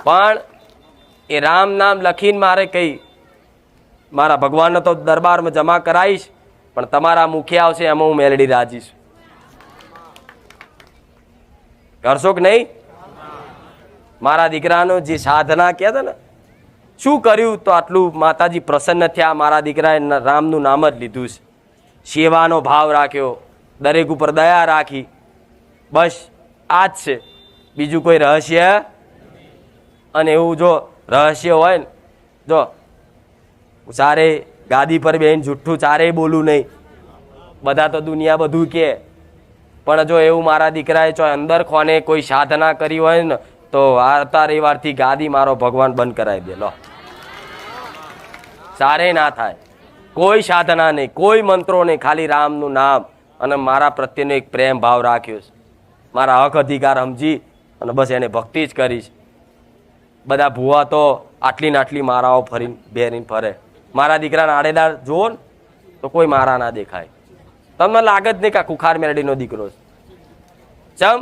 પણ એ રામ નામ લખીને મારે કઈ મારા ભગવાનનો તો દરબારમાં જમા કરાવીશ, પણ તમારા મુખે આવશે એમાં હું મેલડી રાજી છું. કરશો કે નહીં? મારા દીકરાનો જે સાધના કહેતા ને, શું કર્યું તો આટલું માતાજી પ્રસન્ન થયા. મારા દીકરાએ રામનું નામ જ લીધું છે, સેવાનો ભાવ રાખ્યો, દરેક ઉપર દયા રાખી, બસ આ જ છે, બીજું કોઈ રહસ્ય. અને એવું જો રહસ્ય હોય ને, જો ચારે ગાદી પર બેન જુઠ્ઠું ચારેય બોલું નહીં, બધા તો દુનિયા બધું કે, પણ જો એવું મારા દીકરાએ જો અંદર કોને કોઈ સાધના કરી હોય ને તો આવતા રવિવારથી ગાદી મારો ભગવાન બંધ કરાવી દે. લો, ચારે ના થાય, કોઈ સાધના નહીં, કોઈ મંત્રો નહીં, ખાલી રામનું નામ અને મારા પ્રત્યેનો એક પ્રેમ ભાવ રાખ્યો છે, મારા હક અધિકાર સમજી અને બસ એને ભક્તિ જ કરીશ. બધા ભૂવા તો આટલી ને આટલી મારાઓ ફરીને બેરીને ફરે. મારા દીકરાના આડેદાર જુઓ ને તો કોઈ મારા ના દેખાય. તમને લાગે જ નહીં કે આ કુખાર મેરડીનો દીકરો છે. ચમ?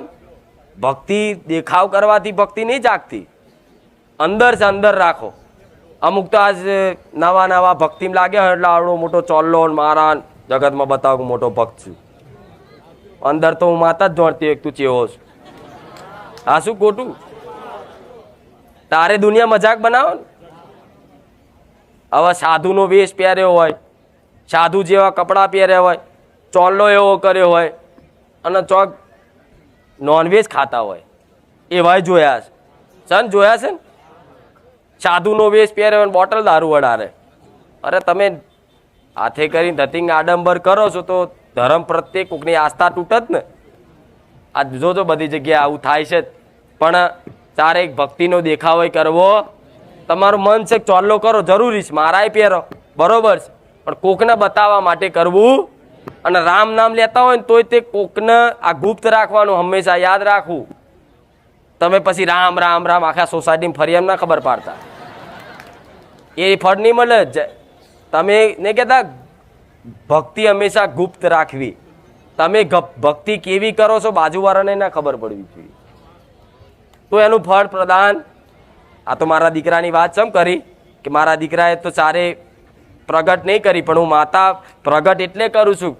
ભક્તિ દેખાવ કરવાથી ભક્તિ નહીં જાગતી, અંદર છે, અંદર રાખો. અમુક તો આજ નવા નવા ભક્તિમાં લાગ્યા હોય એટલે આવડો મોટો ચોલ્લો મારા જગતમાં બતાવો કે મોટો ભક્ત છું. અંદર તો હું માતા જ જોડતી એક તું ચેવો છું. હા, શું ખોટું? તારે દુનિયા મજાક બનાવો ને. હવે સાધુનો વેશ પહેર્યો હોય, સાધુ જેવા કપડાં પહેર્યા હોય, ચોલ્લો એવો કર્યો હોય અને ચોક નોનવેજ ખાતા હોય, એવાય જોયા છે. સન જોયા છે ને? સાધુનો વેશ પહેર્યો હોય, બોટલ દારૂ વડારે. અરે તમે હાથે કરીને ધતિંગ આડંબર કરો છો તો ધર્મ પ્રત્યે કોકની આસ્થા તૂટત ને. આ જોજો બધી જગ્યાએ આવું થાય છે. પણ તારે એક ભક્તિનો દેખાવો કરવો, તમારું મન છે ચોલ્લો કરો જરૂરી છે, મારાય પહેરો બરોબર છે, પણ કોકને બતાવવા માટે કરવું. અને રામ નામ લેતા હોય ને તોય તે કોકને આ ગુપ્ત રાખવાનું, હંમેશા યાદ રાખવું. તમે પછી રામ રામ રામ આખા સોસાયટીમાં ફરી એમ ના ખબર પાડતા, એ ફળ નહીં મળે. તમે નહીં કહેતા ભક્તિ હંમેશા ગુપ્ત રાખવી. તમે ભક્તિ કેવી કરો છો બાજુવાળાને ના ખબર પડવી જોઈએ, તો એનું ફળ પ્રદાન. આ તો મારા દીકરાની વાત સમ કરી કે મારા દીકરાએ તો ચારે પ્રગટ નહીં કરી, પણ હું માતા પ્રગટ એટલે કરું છું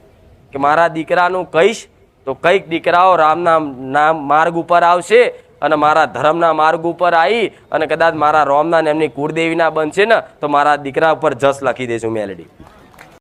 કે મારા દીકરાનું કહીશ તો કંઈક દીકરાઓ રામના નામ માર્ગ ઉપર આવશે અને મારા ધર્મના માર્ગ ઉપર આવી અને કદાચ મારા રોમના ને એમની કુળદેવીના બનશે ને તો મારા દીકરા ઉપર જસ લખી દઈશું મેલડી.